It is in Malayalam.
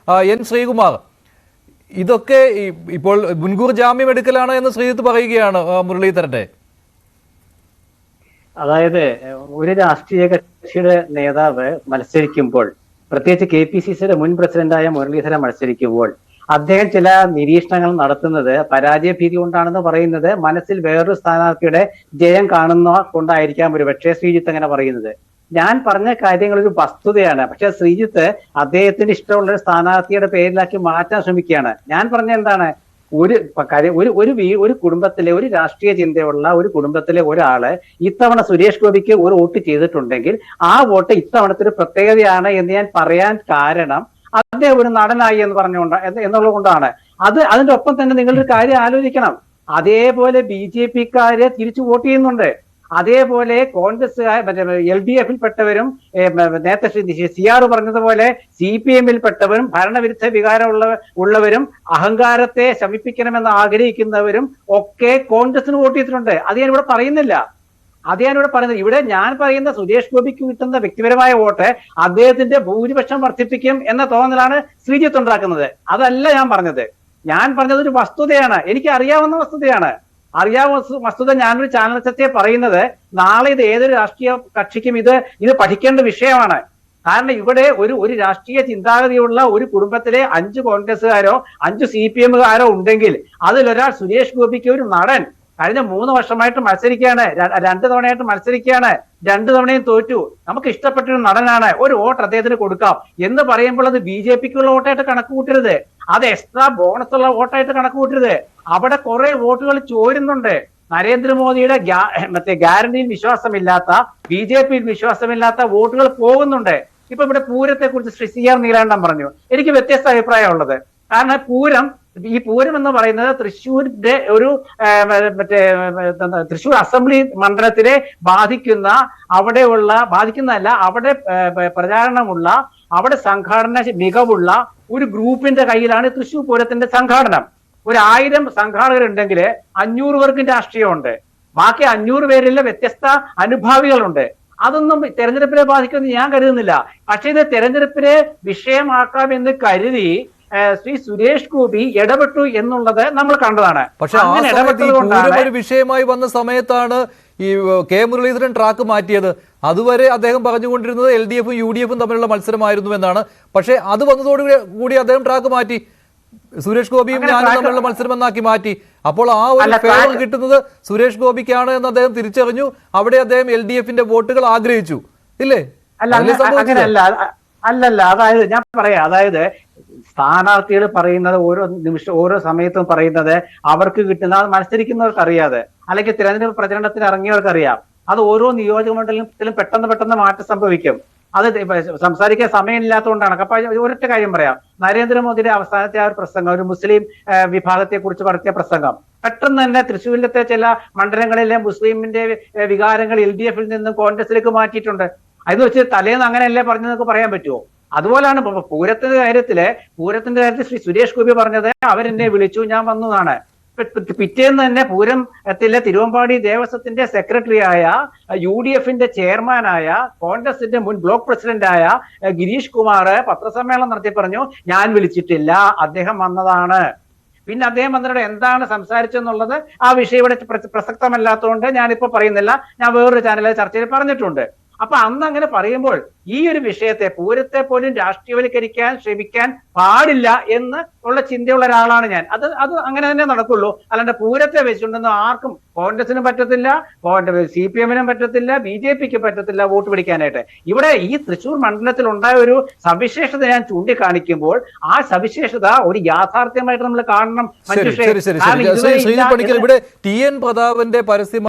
എൻ ശ്രീകുമാർ, ഇതൊക്കെ ഇപ്പോൾ മുൻകൂർ ജാമ്യം എടുക്കലാണ് എന്ന് ശ്രീജിത്ത് പറയുകയാണ് മുരളീധരന്റെ. അതായത് ഒരു രാഷ്ട്രീയ കക്ഷിയുടെ നേതാവ് മത്സരിക്കുമ്പോൾ, പ്രത്യേകിച്ച് KPCCയുടെ മുൻ പ്രസിഡന്റായ മുരളീധരൻ മത്സരിക്കുമ്പോൾ അദ്ദേഹം ചില നിരീക്ഷണങ്ങൾ നടത്തുന്നത് പരാജയ ഭീതി കൊണ്ടാണെന്ന് പറയുന്നത് മനസ്സിൽ വേറൊരു സ്ഥാനാർത്ഥിയുടെ ജയം കാണുന്ന കൊണ്ടായിരിക്കാം ഒരു പക്ഷേ ശ്രീജിത്ത് അങ്ങനെ പറയുന്നത്. ഞാൻ പറഞ്ഞ കാര്യങ്ങൾ ഒരു വസ്തുതയാണ്. പക്ഷെ ശ്രീജിത്ത് അദ്ദേഹത്തിന് ഇഷ്ടമുള്ള ഒരു സ്ഥാനാർത്ഥിയുടെ പേരിലാക്കി മാറ്റാൻ ശ്രമിക്കുകയാണ്. ഞാൻ പറഞ്ഞ എന്താണ്, ഒരു കുടുംബത്തിലെ ഒരു രാഷ്ട്രീയ ചിന്തയുള്ള ഒരു കുടുംബത്തിലെ ഒരാള് ഇത്തവണ സുരേഷ് ഗോപിക്ക് ഒരു വോട്ട് ചെയ്തിട്ടുണ്ടെങ്കിൽ ആ വോട്ട് ഇത്തവണത്തെ ഒരു പ്രത്യേകതയാണ് എന്ന് ഞാൻ പറയാൻ കാരണം അദ്ദേഹം ഒരു നടനായി എന്ന് പറഞ്ഞുകൊണ്ട് എന്നുള്ളത് കൊണ്ടാണ്. അതിന്റെ ഒപ്പം തന്നെ നിങ്ങളൊരു കാര്യം ആലോചിക്കണം, അതേപോലെ BJP-ക്കാര് തിരിച്ചു വോട്ട് ചെയ്യുന്നുണ്ട്. അതേപോലെ കോൺഗ്രസ്സുകാർ LDF-ൽ പെട്ടവരും നേരത്തെ CR പറഞ്ഞതുപോലെ CPM-ൽ പെട്ടവരും ഭരണവിരുദ്ധ വികാരമുള്ളവരും അഹങ്കാരത്തെ ശമിപ്പിക്കണമെന്ന് ആഗ്രഹിക്കുന്നവരും ഒക്കെ കോൺഗ്രസിന് വോട്ട് ചെയ്തിട്ടുണ്ട്. അത് ഞാൻ ഇവിടെ പറയുന്നില്ല. ഇവിടെ ഞാൻ പറയുന്ന സുരേഷ് ഗോപിക്ക് കിട്ടുന്ന വ്യക്തിപരമായ വോട്ട് അദ്ദേഹത്തിന്റെ ഭൂരിപക്ഷം വർദ്ധിപ്പിക്കും എന്ന തോന്നലാണ് ശ്രീജിത്ത് ഉണ്ടാക്കുന്നത്. അതല്ല ഞാൻ പറഞ്ഞത്. ഞാൻ പറഞ്ഞത് ഒരു വസ്തുതയാണ്, എനിക്ക് അറിയാവുന്ന വസ്തുതയാണ്. വസ്തുത ഞാനൊരു ചാനൽ ചർച്ചയെ പറയുന്നത് നാളെ ഇത് ഏതൊരു രാഷ്ട്രീയ കക്ഷിക്കും ഇത് പഠിക്കേണ്ട വിഷയമാണ്. കാരണം ഇവിടെ ഒരു രാഷ്ട്രീയ ചിന്താഗതിയുള്ള ഒരു കുടുംബത്തിലെ 5 കോൺഗ്രസ്സുകാരോ 5 CPM-കാരോ ഉണ്ടെങ്കിൽ അതിലൊരാൾ സുരേഷ് ഗോപിക്ക് ഒരു നടൻ കഴിഞ്ഞ 3 വർഷമായിട്ട് മത്സരിക്കുകയാണ്, 2 തവണയായിട്ട് മത്സരിക്കുകയാണ്, 2 തവണയും തോറ്റു, നമുക്ക് ഇഷ്ടപ്പെട്ടൊരു നടനാണ്, ഒരു വോട്ട് അദ്ദേഹത്തിന് കൊടുക്കാം എന്ന് പറയുമ്പോൾ അത് BJP-ക്കുള്ള വോട്ടായിട്ട് കണക്ക് കൂട്ടരുത്, അത് എക്സ്ട്രാ ബോണസ് ഉള്ള വോട്ടായിട്ട് കണക്ക് കൂട്ടരുത്. അവിടെ കുറെ വോട്ടുകൾ ചോരുന്നുണ്ട്. നരേന്ദ്രമോദിയുടെ ഗ്യാരണ്ടിയിൽ വിശ്വാസമില്ലാത്ത, BJP-യിൽ വിശ്വാസമില്ലാത്ത വോട്ടുകൾ പോകുന്നുണ്ട്. ഇപ്പൊ ഇവിടെ പൂരത്തെ കുറിച്ച് ശ്രീ CR നീലാണ്ടൻ പറഞ്ഞു, എനിക്ക് വ്യത്യസ്ത അഭിപ്രായമുള്ളത്. കാരണം ഈ പൂരം എന്ന് പറയുന്നത് തൃശ്ശൂരിന്റെ ഒരു തൃശ്ശൂർ അസംബ്ലി മണ്ഡലത്തിനെ ബാധിക്കുന്നതല്ല, അവിടെ പ്രചാരണമുള്ള, അവിടെ സംഘാടന മികവുള്ള ഒരു ഗ്രൂപ്പിന്റെ കയ്യിലാണ് തൃശ്ശൂർ പൂരത്തിന്റെ സംഘാടനം. 1000 സംഘാടകരുണ്ടെങ്കിൽ 500 പേർക്കും രാഷ്ട്രീയമുണ്ട്. ബാക്കി 500 പേരിലെ വ്യത്യസ്ത അനുഭാവികളുണ്ട്. അതൊന്നും തെരഞ്ഞെടുപ്പിനെ ബാധിക്കുമെന്ന് ഞാൻ കരുതുന്നില്ല. പക്ഷെ ഇത് തെരഞ്ഞെടുപ്പിനെ വിഷയമാക്കാമെന്ന് കരുതി ശ്രീ സുരേഷ് ഗോപി ഇടപെട്ടു എന്നുള്ളത് നമ്മൾ കണ്ടതാണ്. പക്ഷെ ഒരു വിഷയമായി വന്ന സമയത്താണ് ഈ കെ മുരളീധരൻ ട്രാക്ക് മാറ്റിയത്. അതുവരെ അദ്ദേഹം പറഞ്ഞുകൊണ്ടിരുന്നത് LDF-ഉം UDF-ഉം തമ്മിലുള്ള മത്സരമായിരുന്നു എന്നാണ്. പക്ഷെ അത് വന്നതോടുകൂടി അദ്ദേഹം ട്രാക്ക് മാറ്റി, സുരേഷ് ഗോപിയും ഞാനും തമ്മിലുള്ള മത്സരം എന്നാക്കി മാറ്റി. അപ്പോൾ ആ ഒരു ഫേവർ കിട്ടുന്നത് സുരേഷ് ഗോപിക്കാണ് എന്ന് അദ്ദേഹം തിരിച്ചറിഞ്ഞു. അവിടെ അദ്ദേഹം LDF-ന്റെ വോട്ടുകൾ ആഗ്രഹിച്ചു, ഇല്ലേ? അല്ലല്ല, അതായത് ഞാൻ പറയാം, അതായത് സ്ഥാനാർത്ഥികൾ പറയുന്നത് ഓരോ സമയത്തും പറയുന്നത് അവർക്ക് കിട്ടുന്ന മത്സരിക്കുന്നവർക്ക് അറിയാതെ, അല്ലെങ്കിൽ തിരഞ്ഞെടുപ്പ് പ്രചരണത്തിന് ഇറങ്ങിയവർക്ക് അറിയാം. അത് ഓരോ നിയോജക മണ്ഡലത്തിലും പെട്ടെന്ന് മാറ്റം സംഭവിക്കും. അത് സംസാരിക്കാൻ സമയമില്ലാത്തതുകൊണ്ടാണ്. അപ്പൊ ഒരൊറ്റ കാര്യം പറയാം, നരേന്ദ്രമോദിയുടെ അവസാനത്തെ ആ ഒരു പ്രസംഗം, ഒരു മുസ്ലിം വിഭാഗത്തെ കുറിച്ച് നടത്തിയ പ്രസംഗം, പെട്ടെന്ന് തന്നെ തൃശ്ശൂരിലത്തെ ചില മണ്ഡലങ്ങളിലെ മുസ്ലിമിന്റെ വികാരങ്ങൾ LDF-ൽ നിന്ന് കോൺഗ്രസിലേക്ക് മാറ്റിയിട്ടുണ്ട്. അതെന്ന് വെച്ച് തലേന്ന് അങ്ങനെയല്ലേ പറഞ്ഞതെന്നൊക്കെ പറയാൻ പറ്റുമോ? അതുപോലാണ് പൂരത്തിന്റെ കാര്യത്തിൽ ശ്രീ സുരേഷ് ഗോപി പറഞ്ഞത്, അവരെന്നെ വിളിച്ചു, ഞാൻ വന്നതാണ്. പിറ്റേന്ന് തന്നെ പൂരത്തിലെ തിരുവമ്പാടി ദേവസ്വത്തിന്റെ സെക്രട്ടറിയായ, UDF-ന്റെ ചെയർമാനായ, കോൺഗ്രസിന്റെ മുൻ ബ്ലോക്ക് പ്രസിഡന്റായ ഗിരീഷ് കുമാർ പത്രസമ്മേളനം നടത്തി പറഞ്ഞു, ഞാൻ വിളിച്ചിട്ടില്ല, അദ്ദേഹം വന്നതാണ്. പിന്നെ അദ്ദേഹം വന്നിട്ട് എന്താണ് സംസാരിച്ചെന്നുള്ളത് ആ വിഷയം ഇവിടെ പ്രസക്തമല്ലാത്തതുകൊണ്ട് ഞാനിപ്പോ പറയുന്നില്ല. ഞാൻ വേറൊരു ചാനലിലെ ചർച്ചയിൽ പറഞ്ഞിട്ടുണ്ട്. അപ്പൊ അന്ന് അങ്ങനെ പറയുമ്പോൾ ഈ ഒരു വിഷയത്തെ, പൂരത്തെ പോലും രാഷ്ട്രീയവൽക്കരിക്കാൻ ശ്രമിക്കാൻ പാടില്ല എന്ന് ഉള്ള ചിന്തയുള്ള ഒരാളാണ് ഞാൻ. അത് അങ്ങനെ തന്നെ നടക്കുള്ളൂ. അല്ലാണ്ട് പൂരത്തെ വെച്ചിട്ടുണ്ടെന്ന് ആർക്കും, കോൺഗ്രസിനും പറ്റത്തില്ല, CPM-നും പറ്റത്തില്ല, BJP-ക്ക് പറ്റത്തില്ല വോട്ട് പിടിക്കാനായിട്ട്. ഇവിടെ ഈ തൃശ്ശൂർ മണ്ഡലത്തിൽ ഉണ്ടായ ഒരു സവിശേഷത ഞാൻ ചൂണ്ടിക്കാണിക്കുമ്പോൾ ആ സവിശേഷത ഒരു യാഥാർത്ഥ്യമായിട്ട് നമ്മൾ കാണണം. ഇവിടെ TN പ്രതാപന്റെ പരസ്യം